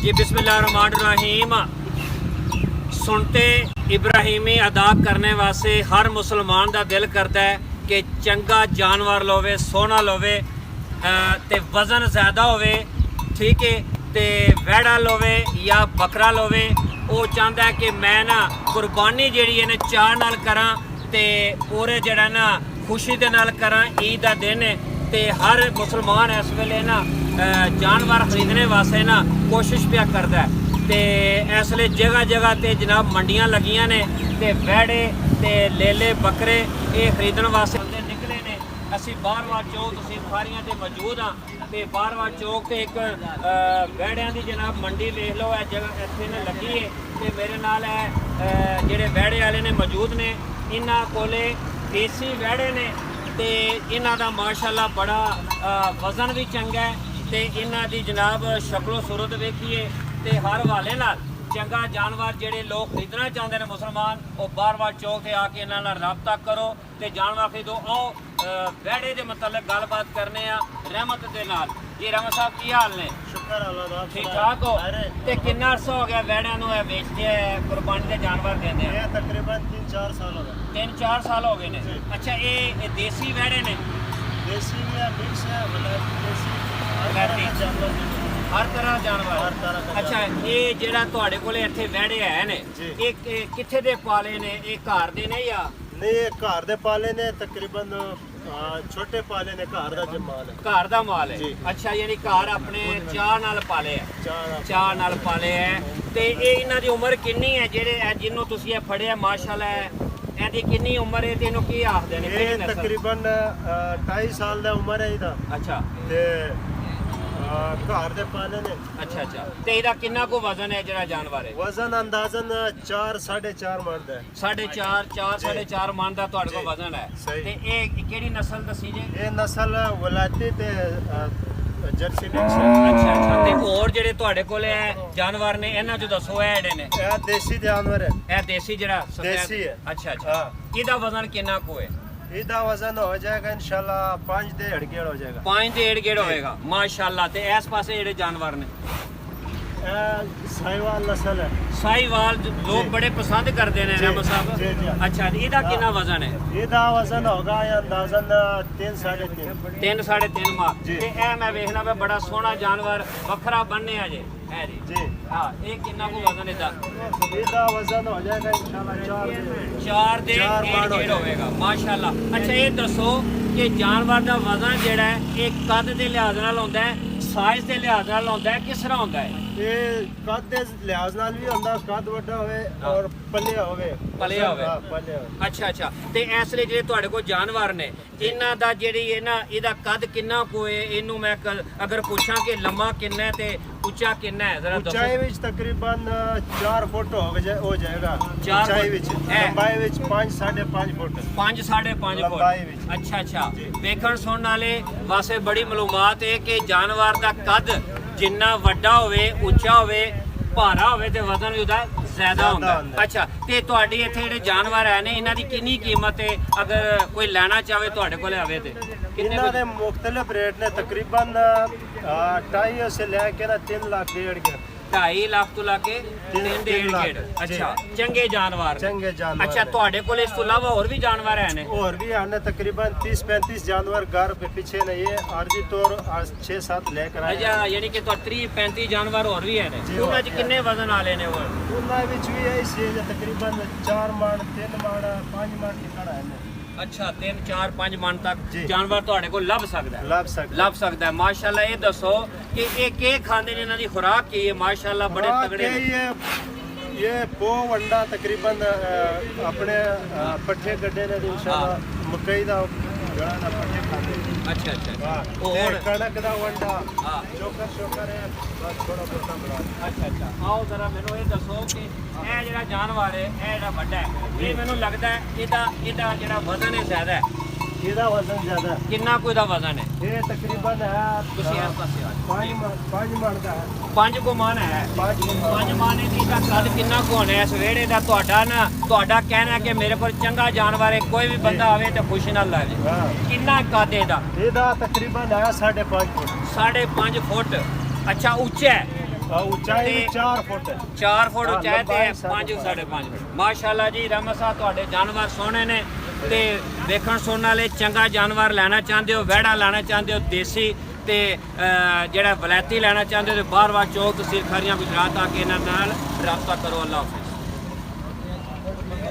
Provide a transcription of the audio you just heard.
जी बिस्मिल्लाहिर्रहमानिर्रहीम। सुनते इब्राहिमी अदा करने वास्ते हर मुसलमान का दिल करता है कि चंगा जानवर लोवे, सोना लोवे ते वजन ज़्यादा होवे, ठीक है, ते वैड़ा लोवे या बकरा लोवे। वो चाहता है कि मैं ना कुर्बानी जिहड़ी है ना चाह नाल करां ते पूरे जिहड़ा ना खुशी दे नाल करां। ईद दा दिन है ते हर मुसलमान इस वेले ना जानवर खरीदने वास्ते ना कोशिश पिया करता है। ते इसलिए जगह जगह ते जनाब मंडियां लगियां ने ते वैड़े ते लेले बकरे ये खरीदने वास्ते निकले ने। असी बारवार चौक तहसील खारियां ते मौजूद हाँ ते बारवार चौक ते एक वैड़ियां दी जनाब मंडी देख लो, है जगह इत्थे ने लगी है ते मेरे नाल है जेड़े वैड़े वाले ने मौजूद ने। इन्हां कोले देसी वैड़े ने ते इन्हां दा माशाअल्लाह बड़ा वजन भी चंगा है ते इन्हां दी जनाब शक्लो सूरत वेखिए ते हर हवाले नाल चंगा जानवर जेड़े लोग खरीदना चाहते हैं मुसलमान, वो बार-बार चौक से आके इन्हां नाल राबता करो ते जानवर खरीदो। आओ वैड़े दे मतलब गलबात करने आ रहमत दे नाल। जी रहमत साहब की हाल ने? शुक्र अल्लाह दा। ठीक ठाक हो? ते कितना अरसा हो गया वैड़ियां नूं बेचदे कुर्बानी दे जानवर देंदे? ये तकरीबन 3-4 साल हो गए। 3-4 साल हो गए ने। अच्छा, ये देसी वैड़े ने? देसी भी है, मिक्स है, मतलब देसी हर तरह जानवर। हर तरह का अच्छा, ये जेड़ा तुहाडे कोले इत्थे वैड़े है ने, ये कित्थे दे पाले ने? ये घर दे ने या नहीं? ये घर दे पाले ने, तकरीबन छोटे पाले ने, घर दा माल है। घर दा माल है? जी। अच्छा, यानी घर अपने चाह नाल पाले है? चाह नाल पाले है। ते ये इन्हां दी उम्र किन्नी है जेड़े जिन्हों तुसीं ये फड़िया माशाअल्लाह? ਇਹਦੀ ਕਿੰਨੀ ਉਮਰ ਹੈ ਤੇ ਇਹਨੂੰ ਕੀ ਆਖਦੇ ਨੇ? ਇਹ ਤਕਰੀਬਨ 2.5 ਸਾਲ ਦਾ ਉਮਰ ਹੈ ਇਹਦਾ। ਅੱਛਾ, ਤੇ ਘਰ ਦੇ ਪਾਲੇ ਨੇ। ਅੱਛਾ ਅੱਛਾ। ਤੇ ਇਹਦਾ ਕਿੰਨਾ ਕੋ ਵਜ਼ਨ ਹੈ ਜਿਹੜਾ ਜਾਨਵਰ ਹੈ? ਵਜ਼ਨ ਅੰਦਾਜ਼ਨ 4-4.5 ਮਣ ਦਾ ਹੈ। 4.5 ਮਣ ਦਾ ਤੁਹਾਡੇ ਕੋਲ ਵਜ਼ਨ ਹੈ। ਤੇ ਇਹ ਕਿਹੜੀ ਨਸਲ ਦੱਸੀ ਜੇ? ਇਹ ਨਸਲ ਵਲਾਇਤੀ ਤੇ ਜਰਸੀ ਮਿਕਸ ਹੈ। ਅੱਛਾ ਅੱਛਾ। ਤੇ ਹੋਰ ਜਿਹੜੇ ਤੁਹਾਡੇ ਕੋਲ ਹੈ ਜਾਨਵਰ ਨੇ ਇਹਨਾਂ ਚੋਂ ਦੱਸੋ ਇਹ ਜਿਹੜੇ ਨੇ? ਇਹ ਦੇਸੀ ਜਾਨਵਰ ਹੈ। ਇਹ ਦੇਸੀ ਜਿਹੜਾ ਦੇਸੀ ਹੈ। ਅੱਛਾ ਅੱਛਾ। ਇਹਦਾ ਵਜ਼ਨ ਕਿੰਨਾ ਕੋ ਹੈ? ਇਹਦਾ ਵਜ਼ਨ ਹੋ ਜਾਏਗਾ ਇਨਸ਼ਾਅੱਲਾ 5 ਦੇ ਏੜ-ਗੇੜ ਹੋ ਜਾਏਗਾ। 5 ਦੇ ਏੜ-ਗੇੜ ਹੋਏਗਾ ਮਾਸ਼ਾਅੱਲਾ। ਤੇ ਇਸ ਪਾਸੇ ਜਿਹੜੇ ਜਾਨਵਰ ਨੇ ਇਹ ਸਾਹੀਵਾਲ ਨਸਲ ਹੈ। ਸਾਹੀਵਾਲ ਲੋਕ ਬੜੇ ਪਸੰਦ ਕਰਦੇ ਨੇ ਰਹਿਮਤ ਸਾਹਿਬ। ਜੀ ਜੀ। ਅੱਛਾ, ਇਹਦਾ ਕਿੰਨਾ ਵਜ਼ਨ ਹੈ? ਇਹਦਾ ਵਜ਼ਨ ਹੋਗਾ ਅੰਦਾਜ਼ਨ 3-3.5 3-3.5 ਮਾਹ। ਤੇ ਇਹ ਮੈਂ ਵੇਖਣਾ ਵੇ ਬੜਾ ਸੋਹਣਾ ਜਾਨਵਰ ਵੱਖਰਾ ਬੰਨੇ ਆ ਜੇ ਹੈ ਜੀ। ਜੀ ਹਾਂ, ਇਹ ਕਿੰਨਾ ਕੋ ਵਜ਼ਨ ਇਹਦਾ? ਇਹਦਾ ਵਜ਼ਨ ਹੋ ਜਾਏਗਾ ਇਨਸ਼ਾਅੱਲਾ 4 ਦੇ ਏੜ-ਗੇੜ ਹੋਵੇਗਾ ਮਾਸ਼ਾਅੱਲਾ। ਅੱਛਾ, ਇਹ ਦੱਸੋ ਕਿ ਜਾਨਵਰ ਦਾ ਵਜ਼ਨ ਜਿਹੜਾ ਹੈ ਇਹ ਕੱਦ ਦੇ ਲਿਹਾਜ਼ ਨਾਲ ਹੁੰਦਾ ਹੈ, ਸਾਈਜ਼ ਦੇ ਲਿਹਾਜ਼ ਨਾਲ ਹੁੰਦਾ ਹੈ, ਕਿਸ ਤਰ੍ਹਾਂ ਹੁੰਦਾ ਹੈ? ਇਹ ਕੱਦ ਦੇ ਲਿਹਾਜ਼ ਨਾਲ ਵੀ ਹੁੰਦਾ, ਕੱਦ ਵੱਡਾ ਹੋਵੇ ਔਰ ਪਲਿਆ ਹੋਵੇ। ਪਲਿਆ ਹੋਵੇ। ਹਾਂ, ਪਲਿਆ ਹੋਵੇ। ਅੱਛਾ ਅੱਛਾ। ਤੇ ਇਸ ਲਈ ਜਿਹੜੇ ਤੁਹਾਡੇ ਕੋਲ ਜਾਨਵਰ ਨੇ ਇਹਨਾਂ ਦਾ ਜਿਹੜੀ ਹੈ ਨਾ ਇਹਦਾ ਕੱਦ ਕਿੰਨਾ ਕੁ ਹੈ? ਇਹਨੂੰ ਮੈਂ ਅਗਰ ਪੁੱਛਾਂ ਕਿ ਲੰਮਾ ਕਿੰਨਾ ਹੈ ਤੇ ਉੱਚਾ ਕਿੰਨਾ ਹੈ ਜ਼ਰਾ ਦੱਸੋ। ਉਚਾਈ ਵਿੱਚ ਤਕਰੀਬਨ 4 ਫੁੱਟ ਹੋ ਜਾਏਗਾ। 4 ਉਚਾਈ ਵਿੱਚ, ਲੰਬਾਈ ਵਿੱਚ 5-5.5 ਫੁੱਟ। 5-5.5 ਫੁੱਟ ਲੰਬਾਈ ਵਿੱਚ। ਅੱਛਾ ਅੱਛਾ। ਵੇਖਣ ਸੁਣਨ ਵਾਲੇ ਵਾਸਤੇ ਬੜੀ ਮਾਲੂਮਾਤ ਹੈ ਕਿ ਜਾਨਵਰ ਦਾ ਕੱਦ ਜਿੰਨਾ ਵੱਡਾ ਹੋਵੇ, ਉੱਚਾ ਹੋਵੇ, ਭਾਰਾ ਹੋਵੇ ਤੇ ਵਜ਼ਨ ਵੀ ਉਹਦਾ ਜ਼ਿਆਦਾ ਹੁੰਦਾ। ਅੱਛਾ, ਤੇ ਤੁਹਾਡੀ ਇੱਥੇ ਜਿਹੜੇ ਜਾਨਵਰ ਹੈ ਨੇ ਇਹਨਾਂ ਦੀ ਕਿੰਨੀ ਕੀਮਤ ਹੈ ਅਗਰ ਕੋਈ ਲੈਣਾ ਚਾਹਵੇ ਤੁਹਾਡੇ ਕੋਲ ਆਵੇ ਤੇ? ਇਹਨਾਂ ਦੇ ਮੁxtਲਿਫ ਰੇਟ ਨੇ, ਤਕਰੀਬਨ 2.5 ਸੇ ਲੈ ਕੇ ਨਾ 3 ਲੱਖ ਡੇਢ ਕੇ 2.5 ਲੱਖ ਤੋਂ ਲਾ ਕੇ 3 ਦੇ ਏੜ-ਗੇੜ। ਅੱਛਾ, ਚੰਗੇ ਜਾਨਵਰ। ਚੰਗੇ ਜਾਨਵਰ। ਅੱਛਾ, ਤੁਹਾਡੇ ਕੋਲ ਇਸ ਤੋਂ ਇਲਾਵਾ ਹੋਰ ਵੀ ਜਾਨਵਰ ਹੈ ਨੇ? और भी हमने तकरीबन 30-35 जानवर घर पे पीछे ने, ये आरजी तौर 6-7 लेकर आए। ਅੱਛਾ, ਯਾਨੀ ਕਿ ਤੁਹਾਡੇ 30-35 ਜਾਨਵਰ ਹੋਰ ਵੀ ਹੈ ਨੇ। ਉਹਨਾਂ 'ਚ ਕਿੰਨੇ ਵਜ਼ਨ ਵਾਲੇ ਨੇ ਹੋਰ? ਉਹਨਾਂ ਵਿੱਚ ਵੀ ਹੈ ਇਸੇ ਤਕਰੀਬਨ 4 ਮਣ 3 ਮਣ 5 ਮਣ ਟਿਕਣ ਆਏ ਨੇ। ਅੱਛਾ, 3-4-5 ਮਣ ਤੱਕ ਜੀ। ਜਾਨਵਰ ਤੁਹਾਡੇ ਕੋਲ ਲੱਭ ਸਕਦਾ ਹੈ? ਲੱਭ ਸਕਦਾ ਹੈ ਮਾਸ਼ਾਅੱਲਾ। ਇਹ ਦੱਸੋ ਕਿ ਇਹ ਕੀ ਖਾਂਦੇ ਨੇ, ਇਹਨਾਂ ਦੀ ਖੁਰਾਕ ਕੀ ਹੈ? ਮਾਸ਼ਾਅੱਲਾ ਬੜੇ ਤਗੜੇ ਨੇ। ये पो वंडा तकरीबन अपने पट्ठे गड्ढे ने इंशाल्लाह मकई दा गड़ा ना पट्ठे खाते। अच्छा अच्छा। और कणक दा वंडा। हाँ। चोकर है बस थोड़ा बहुत बड़ा। ਅੱਛਾ ਅੱਛਾ। ਆਓ ਜ਼ਰਾ ਮੈਨੂੰ ਇਹ ਦੱਸੋ ਕਿ ਇਹ ਜਿਹੜਾ ਜਾਨਵਰ ਹੈ ਇਹ ਜਿਹੜਾ ਵੱਡਾ ਹੈ ਇਹ ਮੈਨੂੰ ਲੱਗਦਾ ਹੈ ਇਹਦਾ ਜਿਹੜਾ ਵਜ਼ਨ ਹੈ ਜ਼ਿਆਦਾ ਹੈ। ਇਹਦਾ ਵਜ਼ਨ ਜ਼ਿਆਦਾ ਹੈ। ਕਿੰਨਾ ਕੁ ਇਹਦਾ ਵਜ਼ਨ ਹੈ? ਇਹ ਤਕਰੀਬਨ ਹੈ ਤੁਸੀਂ ਇਸ ਪਾਸੇ ਆ ਜਾਓ। 5 ਮਣ ਦਾ ਹੈ। 5 ਕੁ ਮਣ ਹੈ। 5 ਮਣ ਦੀ ਦਾ ਕੱਦ ਕਿੰਨਾ ਕੁ ਹੋਣਾ ਇਸ ਵਿਹੜੇ ਦਾ? ਤੁਹਾਡਾ ਕਹਿਣਾ ਕਿ ਮੇਰੇ ਕੋਲ ਚੰਗਾ ਜਾਨਵਰ ਹੈ, ਕੋਈ ਵੀ ਬੰਦਾ ਆਵੇ ਤਾਂ ਖੁਸ਼ੀ ਨਾਲ ਲੈ ਜਾਏ। ਹਾਂ। ਕਿੰਨਾ ਕੱਦ ਇਹਦਾ? ਇਹਦਾ ਤਕਰੀਬਨ ਹੈ 5.5 ਫੁੱਟ। 5.5 ਫੁੱਟ। ਅੱਛਾ, ਉੱਚਾ ਹੈ? ਉਚਾਈ ਤੇ 4 ਫੁੱਟ ਹੈ। 4 ਫੁੱਟ ਹਾਂ, ਉਚਾਈ ਤੇ ਲੰਬਾਈ 5.5 ਫੁੱਟ। ਮਾਸ਼ਾਅੱਲਾ ਜੀ ਰਹਿਮਤ ਸਾਹਿਬ, ਤੁਹਾਡੇ ਜਾਨਵਰ ਸੋਹਣੇ ਨੇ ਤੇ ਵੇਖਣ ਸੁਣਨ ਵਾਲੇ। ਚੰਗਾ ਜਾਨਵਰ ਲੈਣਾ ਚਾਹੁੰਦੇ ਹੋ, ਵਹਿੜਾ ਲੈਣਾ ਚਾਹੁੰਦੇ ਹੋ ਦੇਸੀ ਤੇ ਜਿਹੜਾ ਵਲੈਤੀ ਲੈਣਾ ਚਾਹੁੰਦੇ ਹੋ, ਤੇ ਬਾਰ-ਬਾਰ ਚੌਕ ਤਹਿਸੀਲ ਖਰੀਆਂ ਗੁਜਰਾਤ ਆ ਕੇ ਇਹਨਾਂ ਨਾਲ ਰਾਬਤਾ ਕਰੋ। ਅੱਲਾਹ ਹਾਫਿਜ਼।